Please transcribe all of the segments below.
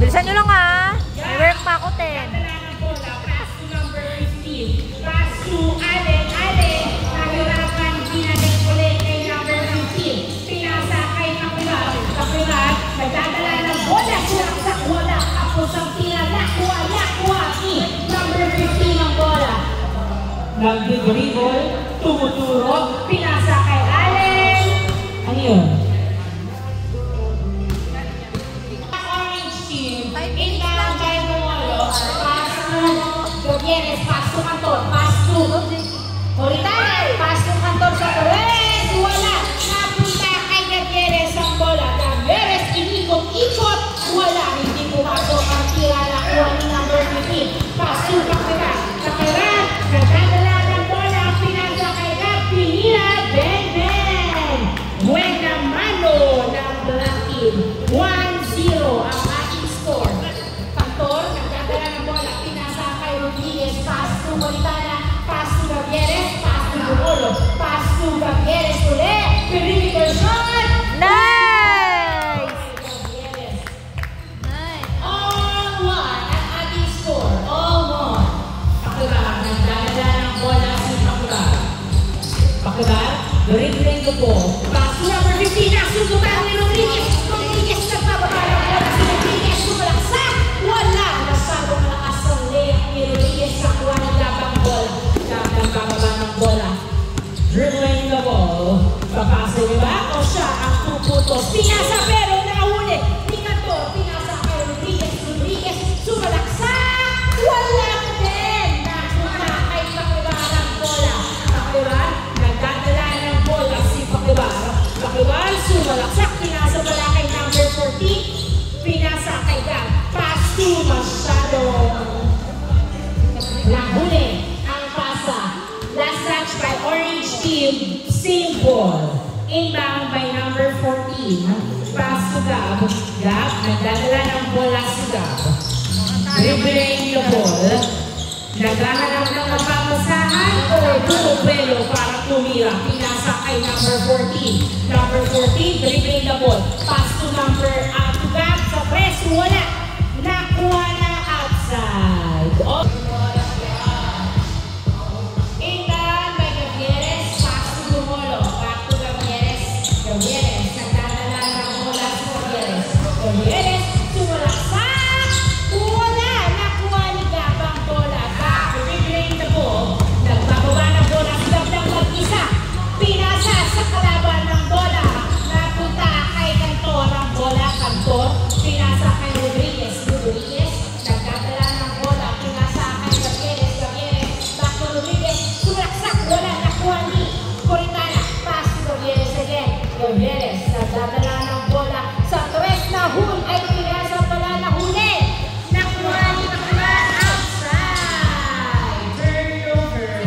Bilisan nyo lang ha. May work pa ako 10. Pass to number 15. Pass to Allen. Allen. Nahirapan. Binalik ulit kay number 15. Pinasa kay Kapilat. Kapilat. Nagdadala ng bola. Suraksak bola. Tapos ang tira. Nakuha. Number 15 ang bola. Nag-dribble. Tumuturo. Pinasa kay Allen. Ano yun? Gutierrez, pass to Cantor, pass to Horitana, pass to Cantor sa Torres, wala, napunta kay Gutierrez ang bola, Gutierrez, inikot-ikot, wala, hindi pumasok ang tira na kuha ni number 15, pass to Kakira, nagdadala ng bola, pinasa kay Pinila, Ben, buena mano ng Black Team, 1-0 ang ating score, Cantor, nagdadala ng bola, pinasa kay Rodriguez, pass to Moritana, pass to Gutierrez, pass to Bumolo, pass to Gutierrez ulit, perimeter shot! Nice! Nice! All one ang ating score, all one. Pakular, nagdadala ng bola si Pakular. Pakular, ring the ball. Pass to number 15, nasusutan ni Rodriguez. Rodriguez nagbababa ng bola si Rodriguez, sumalaksak, wala! Nasado malakas ang layup ni Rodriguez sa kuha ng labang bola. Nagbababa ng bola. Dribbling the ball. Papasa niya ba? O siya ang puputos. Pinasa pero nakahuli. Pingator, pinasa kay Rodriguez. Rodriguez, sumalaksak! Wala din! Napunta kay Pakibar ang bola. Pakibar, nagdadala ng bola si Pakibar. Pakibar, sumalaksak. Pinasa pala kay number 14. Pinasa kay Gab. Pass to masyado. Nahuli ang pasa. Last touch by Orange Team. Same ball. Inbound by number 14. Pass to Gab. Gab, nagdadala ng bola si Gab. Dribbling the ball. Naghahanap ng mapapasahan o pumupelo para tumira. Pinasa kay number 14. Number 14, dribbling the ball. Pass to number to Gab sa press. Wala. Nakuha na outside. Oh. Inbound by Gutierrez. Pass to Bumolo. Back to Gutierrez. Gutierrez. Nagdadala ng bola si Gutierrez. Gutierrez. Sumalaksak. Wala. Nakuha ni Gab ang bola. Gab. Dribbling the ball. Nagbababa ng bola si Gab ng mag-isa. Pinasa sa kalaban ng bola. Napunta kay Cantor ang bola. Cantor. Pinasa kay Rodriguez. Rodriguez. Nagdadala ng bola. Pinasa kay Gutierrez. Gutierrez. Back to Rodriguez. Sumalaksak. Wala. Nakuha ni Coritana. Pass to Gutierrez again. Gutierrez. Nagdadala ng bola. Sa Torres na huli. Ay, pinasa pala na huli. Nakuha ni Nakuha outside. Turnover.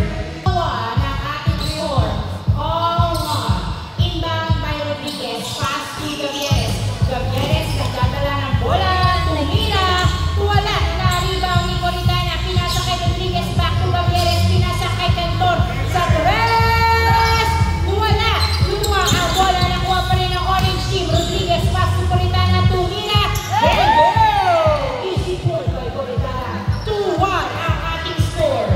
One ang ating score. All one. Inbound by Rodriguez. Pass to Gutierrez. Gutierrez. Nagdadala ng bola. Tumira. Wala. Na-rebound ni Coritana. Pinasa kay Rodriguez. Back to Gutierrez. Pinasa kay Cantor. Sa Torres. Wala. Lumuha ang bola. Nakuha pa rin ang Orange Team. Rodriguez. Pass to Coritana. Tumira. And go! Easy point by Coritana. 2-1 ang ating score.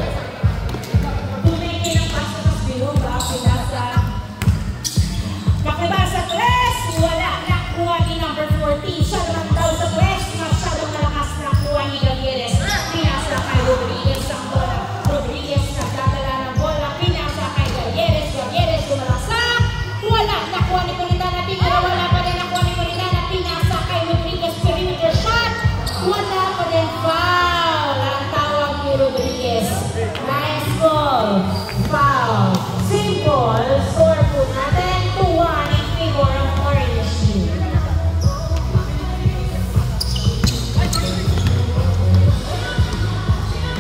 Tumingin ang pass sa biro. Pinasa. Pakiba sa Torres. Wala. Nakuha ni number 14. Siya naman daw sa Torres. Masyadong malakas nakuha ni Gutierrez. Pinasa kay Rodriguez ang bola. Rodriguez nagdadala ng bola. Pinasa kay Gutierrez. Gutierrez sumalaksak. Wala. Nakuha ni Coritana. Tingnan. Wala pa rin nakuha ni Coritana. Pinasa kay Rodriguez. Perimeter shot. Wala pa rin. Foul. Ang tawag ni Rodriguez. Nice ball. Foul. Simple. Score po natin. 2-1 in favor of Orange Team.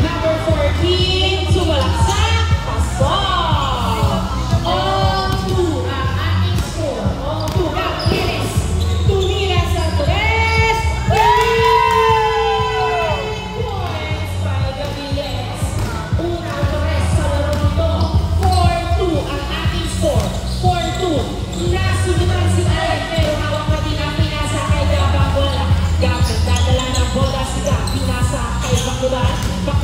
Number 14, sumalaksak, pasok. All 2 ang ating score.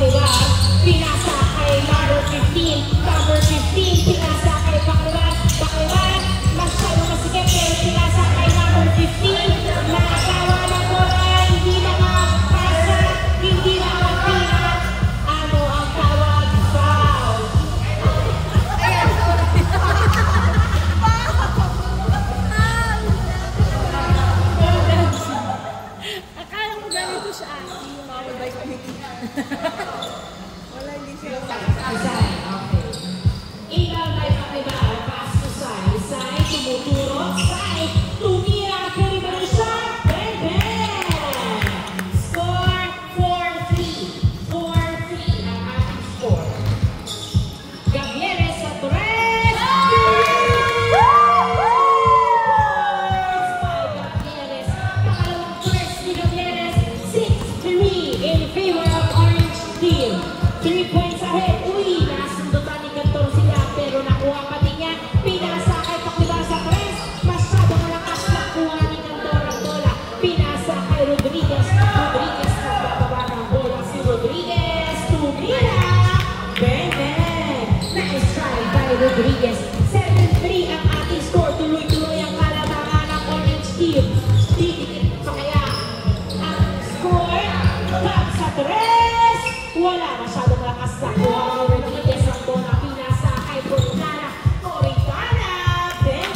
Paklibar, pinasa kay number 15. Number 15, pinasa kay Paklibar. Paklibar, masyado masikip pero pinasa kay number 15. Nakawa na bola, hindi na makapasa, hindi na makapira. Ano ang tawag? Foul. Akala mo ganito siya. Wala, hindi siya. Sai, okay. Ikaw ay Paklibar, pass to Sai. Sai, tumuturo. Sai, tumira ka rin ba rin siya? Ben! Score 4-3. 4-3 ang ating score. Gavieres sa Torres! Gavieres. Pangalawang first ni Gavieres. 6-3 in favor of Orange Team. 3 points ahead. Uy, nasundutan ni Cantor sila pero nakuha pa din niya. Pinasa kay Paklibar sa press. Masyado malakas nakuha ni Cantor ang bola. Pinasa kay Rodriguez. Rodriguez nagbababa ng bola si Rodriguez. Tumira. Ben. Nice try by Rodriguez. 7-3 ang ating score. Tuloy-tuloy ang kalabangan ng Orange Team. Didikit pa kaya ang score. Tap sa tres. Wala masyadong lakas na kuha ni Rodriguez ang bola. Pinasa kay Coritana. Coritana. Ben.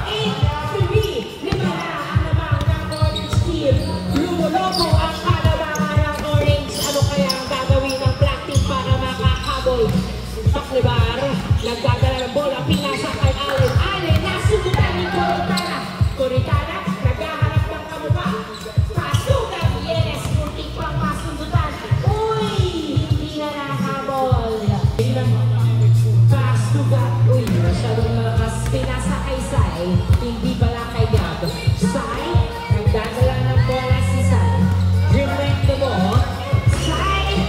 8-3. Lima na ang lamang ng Orange Team. Lumolobo ang kalabangan ng Orange. Ano kaya ang gagawin ng Black Team para makakabol? Paklibar, nagdadala ng bola, pinasa kay Allen. Allen, nasundutan ni Coritana. Coritana, naghahanap ng kamukha. Pasugan, Yenes, muntik pang masundutan. Uy, hindi na nakahabol. Pasugan, uy, masyadong malakas. Pinasa kay Sai, hindi pala kay Gab. Sai, nagdadala ng bola si Sai. Dribbling the ball. Sai,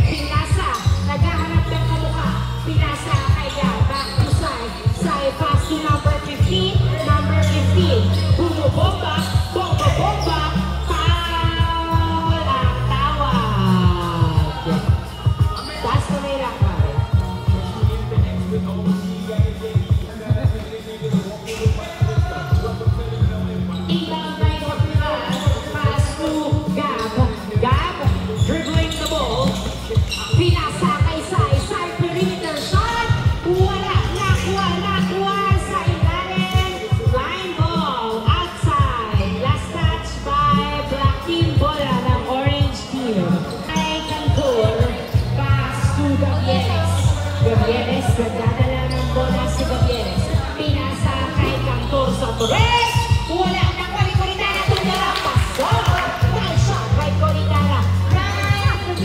pinasa, naghahanap ng kamukha. Pinasa kay Gab, back to Sai. Sai, pass to number 15. Number 15. Bumubomba, bomba, foul ang tawag. Taas na may lakay. Ikaw ay Paklibar, pass to Gab. Gab, dribbling the ball. Pinasa kay Sai. Sai, perimeter shot. Wala. Nakuha sa ilalim. Line ball. Outside. Last touch by Black Team. Bola ng Orange Team. Kay Cantor. Pass to Gavieres. Gavieres. Nagdadala ng bola si Gavieres. Pinasa kay Cantor sa Torres. Wala. Nakuha ni Coritana. Tumira. Paso. Nice shot by Coritana. 9-3.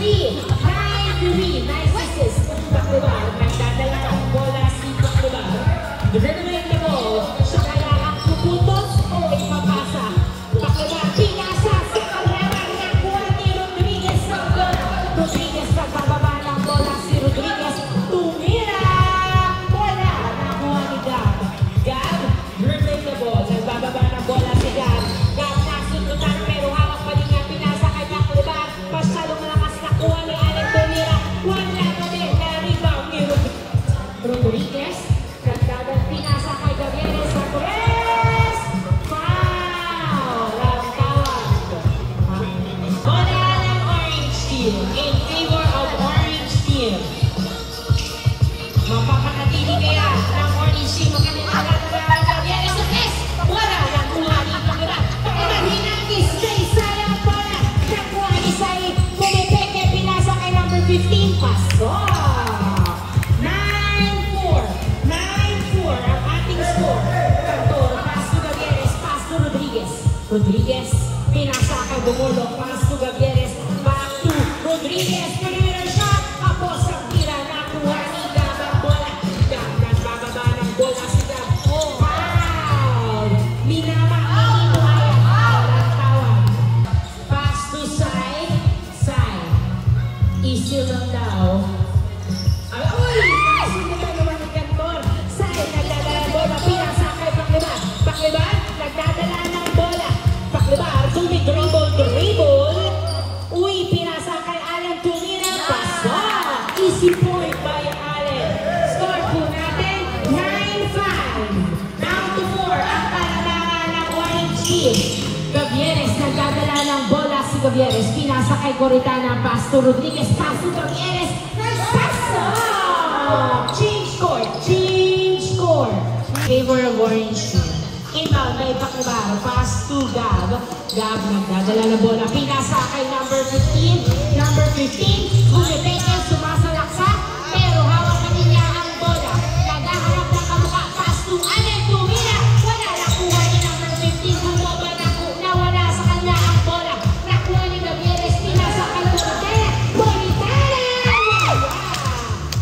Nice assist. Paklibar, nagdadala ng bola si Paklibar. Dribbling the ball. Siya kaya ang puputos o ipapasa. Paklibar, pinasa sa kalaban. Nakuha ni Rodriguez ang bola. Rodriguez, nagbababa ng bola si Rodriguez. Tumira. Wala. Nakuha ni Gab. Gab, dribbling the ball. Nagbababa ng bola si Gab. Gab, nasundutan pero hawak pa din niya. Pinasa kay Paklibar. Masyadong malakas nakuha ni Allen Tumira. Wala pa din na rebound ni Rodriguez. Nagdagang pinasa kay Gavieres sa Torres. Foul ang tawag. Bola ng Orange Team in favor of Orange Team. Mapapakatili kaya ng Orange Team ang kanilang kalaban. Gavieres sa test. Wala nakuha ni Paklibar. Paklibar, hinagis kay Sai ang bola. Nakuha ni Sai. Pumipeke, pinasa kay number 15. Paso. 9-4 ang ating score. Cantor, pass to Gavieres, pass to Rodriguez. Rodriguez, pinasa kay Bumulo, pass to Gavieres, back to Rodriguez. Perimeter shot, tapos ang tira, nakuha ni Gab ang bola. Gab, nagbababa ng bola si Gab. Foul! Minamahali mo kaya. Foul ang tawag. Pass to Sai. Sai. Easy lang daw. Uy! Nasundutan naman ni Cantor. Sai, nagdadala ng bola. Pinasa kay Paklibar. Paklibar, nagdadala ng bola. Paklibar, dribble. team. Gavieres, nagdadala ng bola si Gavieres. Pinasa kay Coritana, pass to Rodriguez, pass to Gavieres. Change score. Favor of orange team. Inbound, may Pakibaro, pass to Gab. Gab, nagdadala ng bola. Pinasa kay number 15. Number 15, Guliteken, sumasalaksa. Pero hawakan niya ang bola. Naghaharap ng kamukha, pass to Anen Tumira. Wala, nakuha ni number 15. Bumoba, nawala sa kanya ang bola. Nakuha ni Gavieres, pinasa kay Coritana.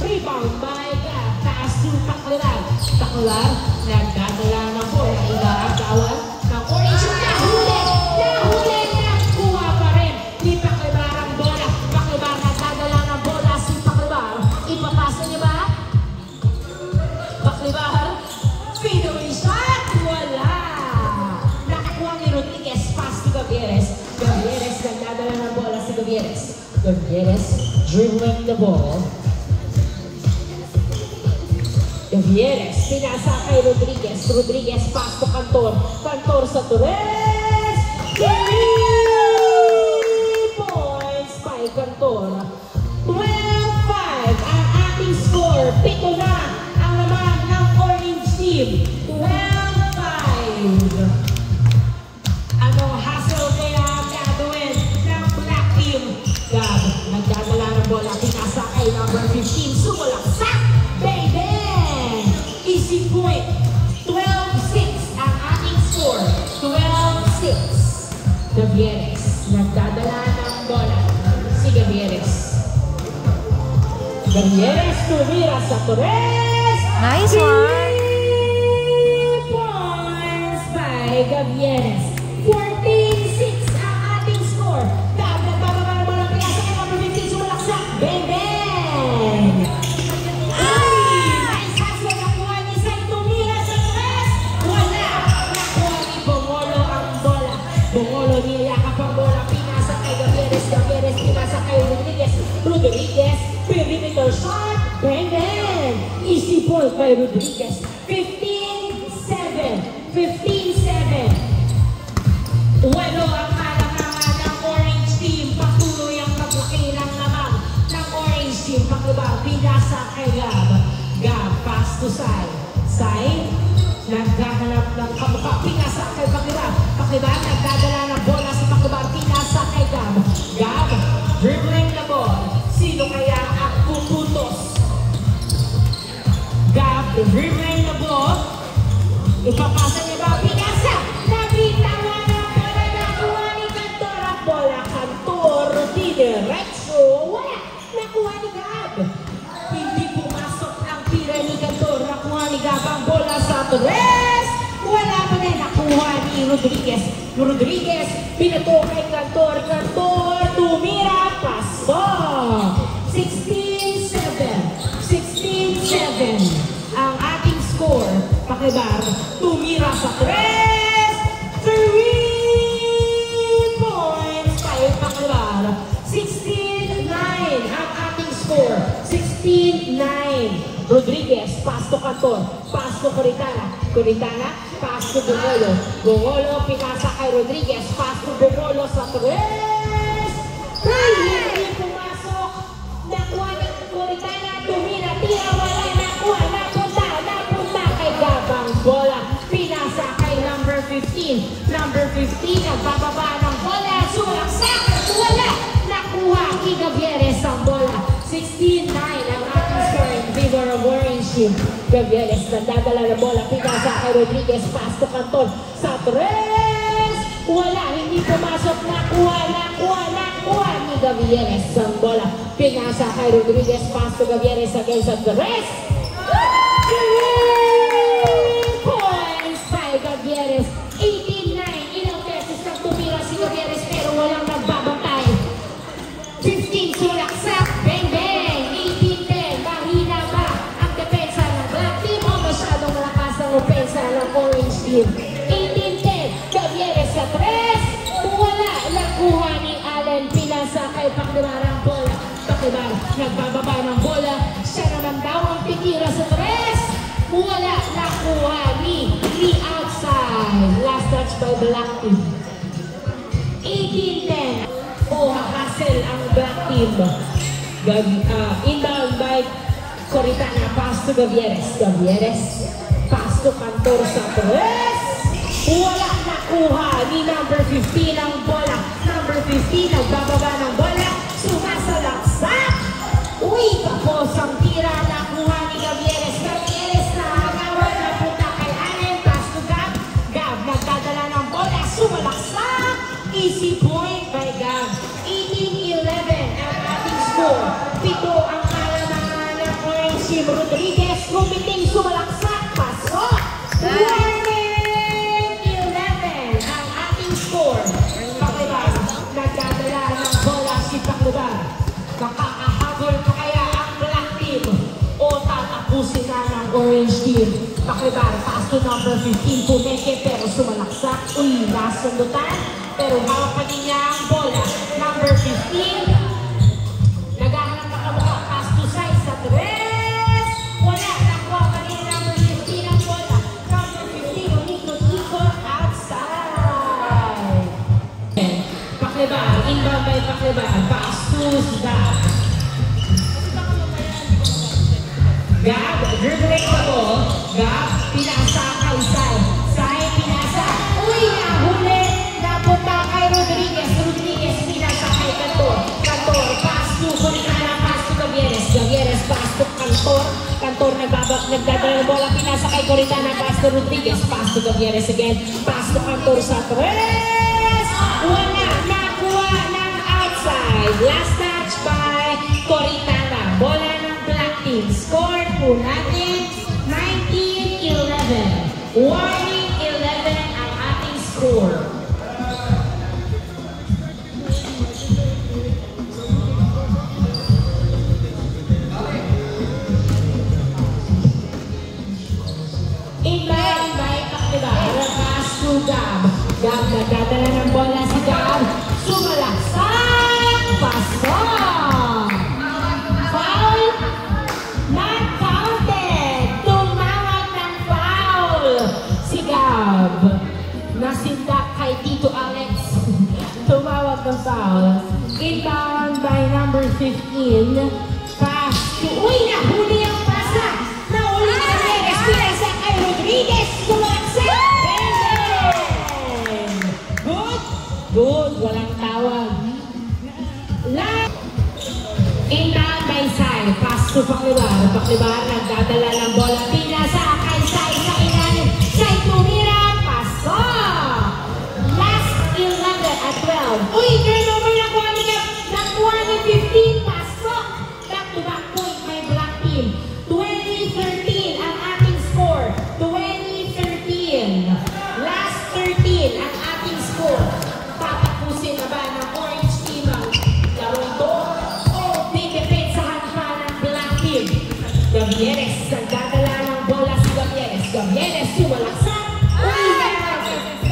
Rebound by Gab, pass to Paklan. Paklan, nagdadala ng bola. Inaagawan ng orange. Nahuli, nakuha pa rin. Ni Paklan ang bola. Paklan, nagdadala ng bola si Paklan. Ipapasa niya ba? Paklan, fadeaway shot. Wala. Nakakuha ni Rodriguez, pass to Gavieres. Gavieres, nagdadala ng bola si Gavieres. Gavieres, dribbling the ball. Gavieres, pinasa kay Rodriguez. Rodriguez, pass to Cantor. Cantor sa Torres. 3 points by Cantor. 12-5 ang ating score. 7 na ang laman ng orange team. 12-5. Anong hassle kaya gagawin ng black team? Gab, nagdadala ng bola. Pinasa kay number 15. Sumulaksak. Baby! Easy point. 12-6 ang ating score. 12-6. Gavieres. Nagdadala ng bola. Si Gavieres. Gavieres tumira sa Torres. Nice one. 3 points by Gavieres. 14-6 ang ating score. Gab, nagbababa ng bola. Pinasa kay number 15. Sumalaksak. Bang, bang! Bongolo niyakap ang bola, pinasa kay Gavieres. Gavieres, pinasa kay Rodriguez. Rodriguez, perimeter shot. Bang, bang! Easy point by Rodriguez. 15-7. 15-7. Walo ang halangan ng orange team. Patuloy ang paglaki ng lamang ng orange team. Pakibang, pinasa kay Gab. Gab, pass to Sai. Sai, naghahanap ng kamukha. Pinasa kay Pakibang. Pakibang, nagdadala ng bola si Pakibang. Pinasa kay Gab. Gab, dribbling the ball. Sino kaya ang puputos? Gab, dribbling the ball. Ipapasa niya ba? Pinasa! Nabitawan ang bola. Nakuha ni Cantor ang bola. Cantor, diretso. Wala! Nakuha ni Gab. Hindi pumasok ang tira ni Cantor. Nakuha ni Gab ang bola sa Torres. Wala pa rin. Nakuha ni Rodriguez. Rodriguez, pinato kay Cantor. Cantor, tumira. Paso. 16-7. 16-7 ang ating score. Pakibar, tumira sa Torres. 3 points kay Pakibar. 16-9 ang ating score. 16-9. Rodriguez, pass to Cantor. Pass to Coritana. Coritana, pass to Bongolo. Bongolo, pinasa kay Rodriguez. Pass to Bongolo sa Torres. Hindi pumasok. Nakuha ni Coritana. Tumira, tira, wala. Nakuha, napunta kay Gabang bola. Pinasa kay number 15. Number 15, nagbababa ng bola. Sumaksak, wala. Nakuha kay Gavieres ang bola. 16-9 ang ating score in favor of orange team. Gavieres, nagdadala ng bola. Pinasa kay Rodriguez. Pass to Canton. Sa Torres. Wala, hindi pumasok. Nakuha ni Gavieres ang bola. Pinasa kay Rodriguez. Pass to Gavieres again sa Torres. 3 points by Gavieres. 18-9. Ilang beses nang tumira si Gavieres pero walang nagbabantay. 15 sulaksak. Bang, bang. 18-10. Mahina ba ang depensa ng black team o masyadong malakas ang opensa ng orange team? 18-10. Gavieres sa 3. Wala. Nakuha ni Allen. Pinasa kay Pakibang ang bola. Pakibang nagbababa ng bola. Siya naman daw ang titira sa 3. Wala. Nakuha ni outside. Last touch by the black team. 18-10. Hassel ang black team. Inbound by Coritana. Pass to Gavieres. Gavieres. Pass to Cantor sa tres. Wala nakuha ni number 15 ang bola. Number 15 nagbababa ng bola. Sumasalaksak. Uy, tapos ang tira nakuha ni Gavieres. Gavieres na hagawan na punta kay Allen. Pass to Gab. Gab nagdadala ng bola. Sumalaksak. Easy point by Gab. 18-11 ang ating score. Pito ang kalamangan ng Orange Team. Rodriguez kumiting sumalaksak. Pasok. Warning 11 ang ating score. Pakliban, nagdadala ng bola si Pakliban. Makakahabol pa kaya ang black team o tatapusin na ng Orange Team. Pakliban, pass to number 15. Pumeke pero sumalaksak. Uy, nasundutan. Pero hawak pa din niya ang bola. Number 15. Naghahanap na kamukha. Pass to size sa tres. Wala. Nakuha pa din number 15 ang bola. Number 15. Unikot-ikot outside. Pakliban. Inbound by Pakliban. Pass to Gab. Gab. Dribbling the ball. Gab. Pinasa kay Sai. Sai. Pinasa. Uy! Nahuli. Napunta kay Rodriguez. Rodriguez pinasa kay Cantor. Cantor, pass to Coritana, pass to Gavieres. Gavieres, pass to Cantor. Cantor nagdadala ng bola. Pinasa kay Coritana, pass to Rodriguez. Pass to Gavieres again. Pass to Cantor sa tres. Wala. Nakuha ng outside. Last touch by Coritana. Bola ng black team. Score po natin 19-11. Warning 11 ang ating score. Gab. Gab nagdadala ng bola si Gab. Sumalaksak. Pasok. Foul. Not counted. Tumawag ng foul. Si Gab. Nasindak kay Tito Alex. Tumawag ng foul. Inbound by number 15. Pass to... Uy! Nahuli ang pasa. Nahuli na Rodriguez. Pinasa kay Rodriguez. Sumalaksak. Good, walang tawag. Inbound by Sai. Pass to Pakliban. Pakliban nagdadala ng bola. Pinasa kay Sai sa ilalim. Sai tumira. Pasok. Last 11 at 12. Uy, turnover nakuha ni 15. Pasok. Back to back point by black team. 20-13 ang ating score. 20-13. Last 13 ang ating score. Tatapusin na ba ng Orange Team ang laro ito? O pipipensahan pa ng black team? Gavieres, nagdadala ng bola si Gavieres. Gavieres, sumalaksak. Uy,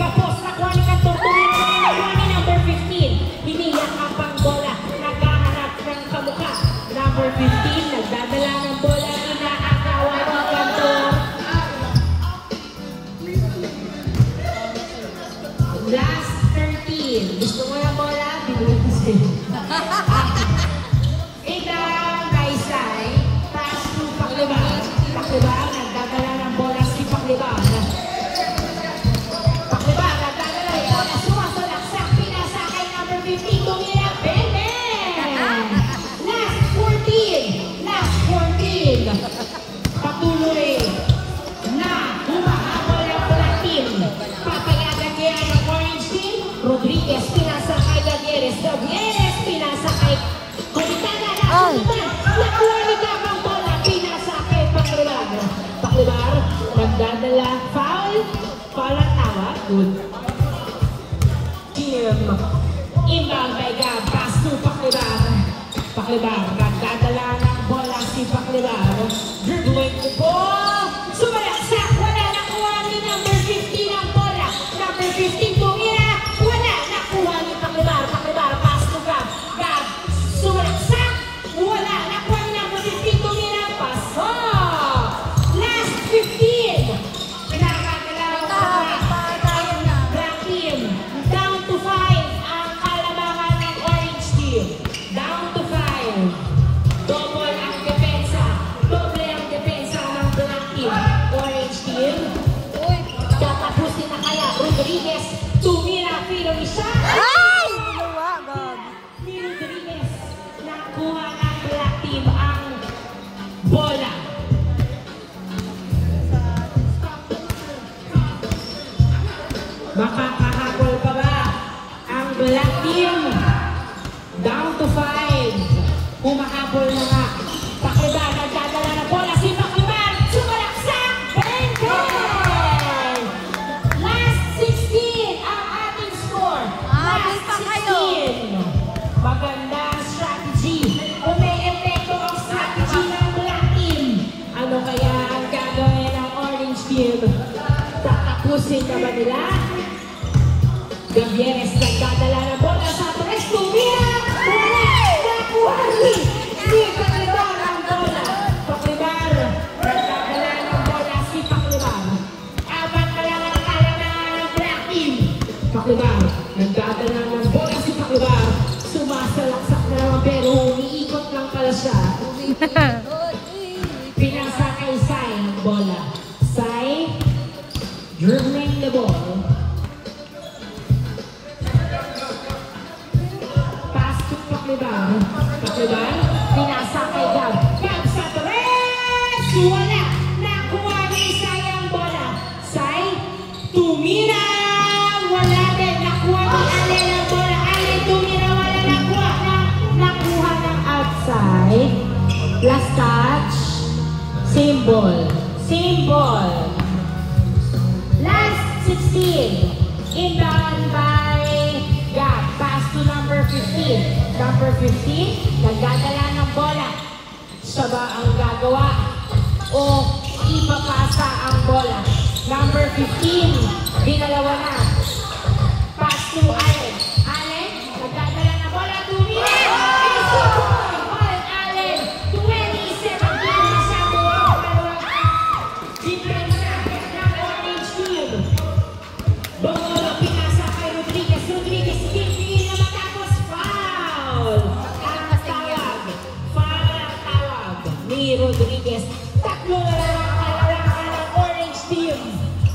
kapos nakuha ni Cantor. Nakuha ni number 15. Hiniyak ang pang bola. Naghahanap ng kamukha. Number 15, nagdadala ng bola. Inaagawan ni Cantor. Last 13. Gusto mo yung bola? Bibigyan ko sa'yo. Inbound by Sai. Pass to Pakliban. Pakliban, nagdadala ng bola si Pakliban. Pakliban, nagdadala ng bola. Sumasalaksak. Pinasa kay number 15. Tumira. Bene! Last 14. Last 14. Patuloy na humahabol ang black team. Papayagan niya ang Orange Team. Rodriguez, pinasa kay Gavieres. Gavieres, pinasa kay Coritana. Nasundutan. Nakuha ni Gab ang bola. Pinasa kay Pakliban. Pakliban, nagdadala. Foul. Foul ang tawag. Good. Team. Inbound by Gab. Pass to Pakliban. Pakliban, nagdadala ng bola si Pakliban. Dribbling the ball. Sumalaksak. Wala nakuha ni number 15 ang bola. Number 15 tumira. Wala nakuha ni Pakliban. Pakliban, pass to Gab. Gab, sumalaksak. Wala nakuha ni number 15 tumira. Pasok. Last 15. Pinakagala ng black team. Rodriguez, tumira pero isa. Ay! Ginawa, gag. Ni Rodriguez, nakuha ng black team ang bola. Makakahabol pa ba ang black team? Down to 5. Humahabol na nga. Pakliban, nagdadala ng bola. Si Pakliban, sumalaksak. Bang! Last 16 ang ating score. Last 16. Magandang strategy. Umi-epekto ang strategy ng black team. Ano kaya ang gagawin ng orange team? Tatapusin na ba nila? Gavieres nagdadala ng bola sa tres. Tumira! Wala! Nakuha ni Pakliban ang bola. Pakliban nagdadala ng bola si Pakliban. Apat na lang ang kaya ng black team. Pakliban nagdadala ng bola si Pakliban. Sumasalaksak na naman pero umiikot lang pala siya. Pinasa kay Sai ang bola. Sai dribbling the ball. Pass to Pakliban. Pakliban, pinasa kay Gab. Gab sa tres! Wala! Nakuha ni Sai ang bola. Sai, tumira! Wala din. Nakuha ni Allen ang bola. Allen, tumira. Wala nakuha. Nakuha ng outside. Last touch. Symbol. Symbol. Last 16. Inbound by Gab. Pass to number 15. Number 15, nagdadala ng bola. Siya ba ang gagawa? O ipapasa ang bola? Number 15, dinalawa na. Pass to Allen. Allen, nagdadala ng bola. Tumira! Allen, 2017 na siya buo. Depensa ng orange team. Bola pinasa kay Rodriguez. Rodriguez, hindi na matapos. Foul! Ang tawag. Foul ang tawag ni Rodriguez. Tatlo na lang ang kalalangan ng orange team.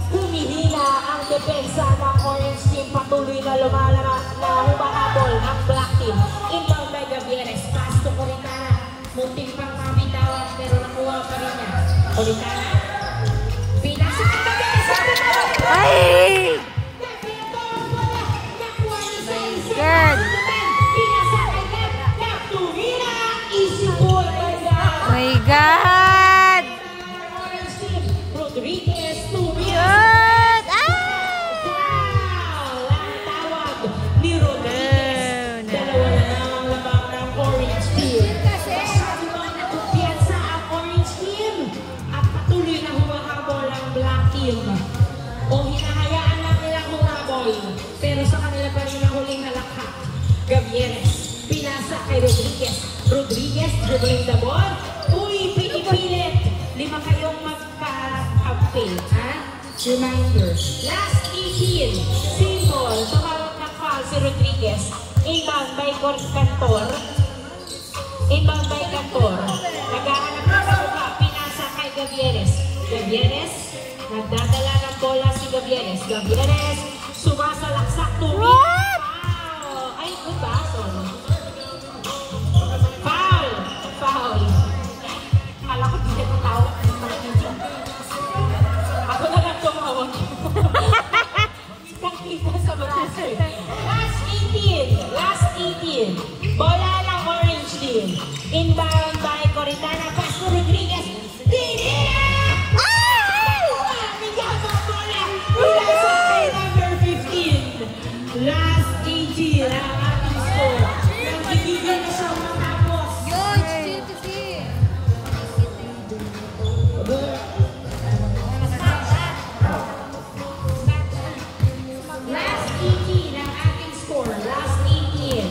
Humihina ang depensa ng orange team. Patuloy na lumalaman na humahabol ang black team. Inbound by Gavieres. Pass to Coritana. Munting pang mabitawan pero nakuha pa rin niya. Coritana. Pinasa kay Gavieres. Ay! Good. My God! Rodriguez, Good! Ah! ang tawag ni Rodriguez. Dalawa na lang ang labang ng orange team. Masyado bang nakumpiyansa ang orange team? At patuloy na humahabol ang black team. O hinahayaan lang nilang humahabol. Pero sa kanila pa rin ang huling halakhak. Gavieres, pinasa kay Rodriguez. Rodriguez, dribbling the ball. Uy, pinipilit. 5 kayong magka-update, ha? Reminder. Last 18. Symbol. Tumawag ng foul si Rodriguez. Inbound by Cantor. Inbound by Cantor. Naghahanap na sa mukha. Pinasa kay Gavieres. Gavieres, nagdadala ng bola si Gavieres. Gavieres, sumasalaksak. Tumira. Foul. Ay, good basol. Foul. Foul. Kala ko di ka tawag. Ako na lang tumawag. Nakita sa braso. Last 18. Last 18. Bola ng orange team. Inbound by Coritana. Pass to Rodriguez. Tinira! Bigyan mo bola. Mula sa kay number 15. Last 18 ang ating score. Nagigigil na siya matapos. Last 18 ang ating score. Last 18.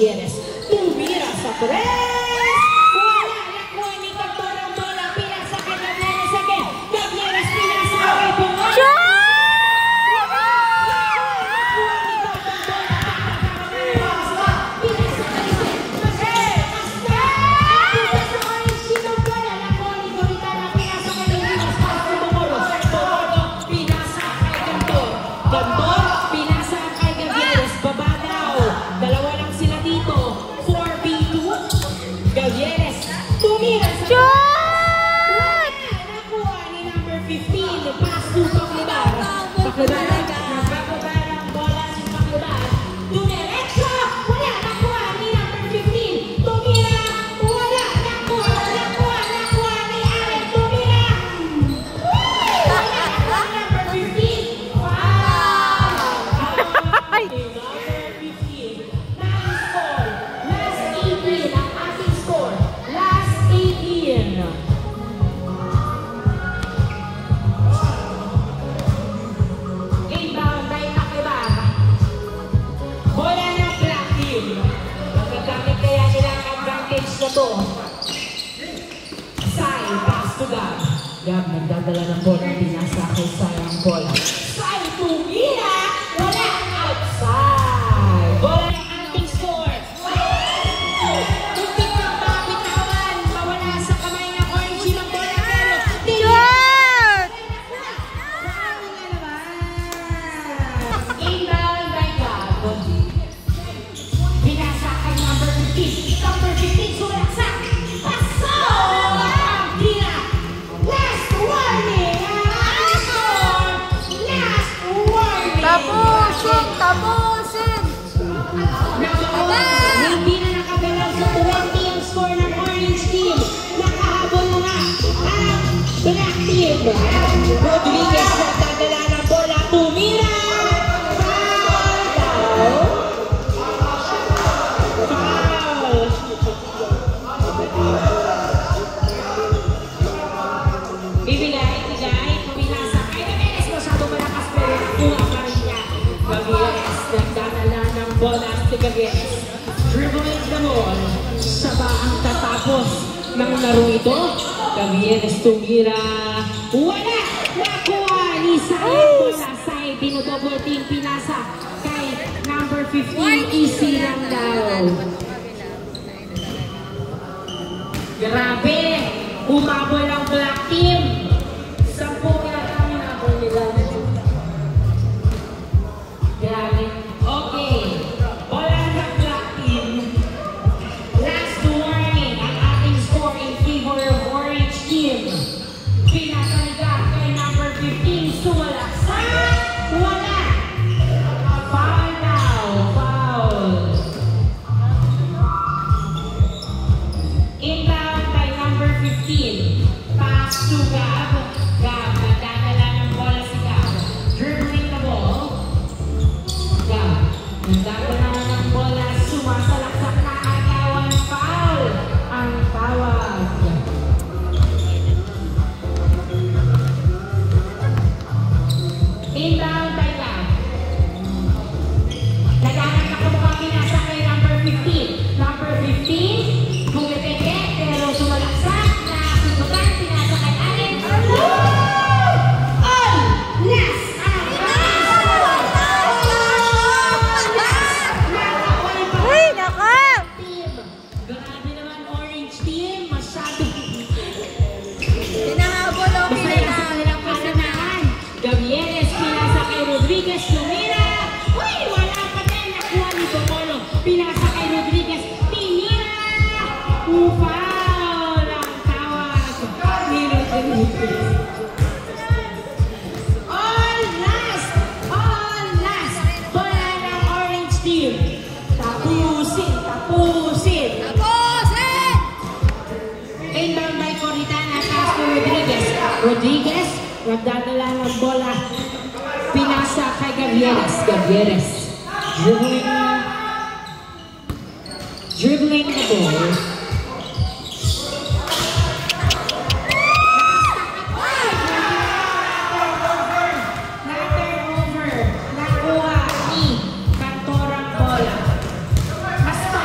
Gavieres. Tumira sa press! Wala! Nakuha ni Cantor ang bola. Pinasa kay Gavieres again. Gavieres pinasa kay Bunga. Gavieres, tumira sa shoot! Nakuha ni number 15, pass to Paclibar. Paclibar, nagbababa ng bola si Paclibar. Dumiretso! Wala, nakuha ni number 15. Tumira! Wala, nakuha ni Alec. Tumira! Wala, nakuha number 15. Wow! Number 15. Nice ball. Last 18 ang ating score. Last 18. Inbound by Paclibar. Bola ng black team. Magagamit kaya nila ang advantage na to. Sai, pass to Gab. Gab, nagdadala ng bola. Pinasa kay Sai ang bola. Sai, tumira! Wala! Outside! Bola ng ating score. Muntik ng pabitawan. Mawala sa kamay ng orange ng bola. Pero, Shoot! inbound by Gab. Pinasa kay number 15. Number 15, sulaksak. Paso! Ang tira. Last warning. Ang score. Last warning. Tapusin! Tapusin! Hindi na nakagalaw sa 20 ang score ng orange team. Nakahabol na nga ang black team. Rodriguez nagdadala ng bola. Tumira! Foul! Foul! Bibigay. Puminasa kay Gavieres. Masyado malakas pero nakuha pa rin niya. Gavieres nagdadala ng bola si Gavieres. Dribbling the ball. Siya ba ang tatapos ng laro ito? Gavieres tumira. Wala! Nakuha ni Sai ang bola. Sai binodouble team. Pinasa kay number 15. Easy lang daw. Grabe! Umabol ang black team. 10 yata ang inabol nila. Grabe. Okay. Bola ng black team. Last warning. Ang ating score in favor of orange team. Pinataliga kay number 15. Sumalaksak. Wala. Foul now. Foul. Inbound by number 15. Pass to Gab. Gab, nagdadala ng bola si Gab. Dribbling the ball. Gab, nagdadala ng bola. Sumasalaksak na agawan. Foul. Ang tawag. Inbound by Gab. Naghanap na kumukha pinasa kay number 15. Number 15, bumipeke, pero sumalaksak. Nakasundukan, pinasa kay Alec. All! Last! Uy, nako! Team. Grabe naman orange team. Masyado. Pinahabol o Masaya sa kanilang kasanahan. Gavieres, pinasa kay Rodriguez. Tumira. Uy, wala pa din. Nakuha ni Popolo. Pinasa kay Rodriguez. Tinira. Foul ang tawag ni Rodriguez. All last. All last. Bola ng orange team. Tapusin. Tapusin! Inbound by Coritana, pass to Rodriguez. Rodriguez, nagdadala ng bola. Pinasa kay Gavieres. Gavieres. Dribbling the ball. Na-turnover. Nakuha ni Cantor ang bola. Basta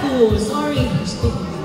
2. Sorry.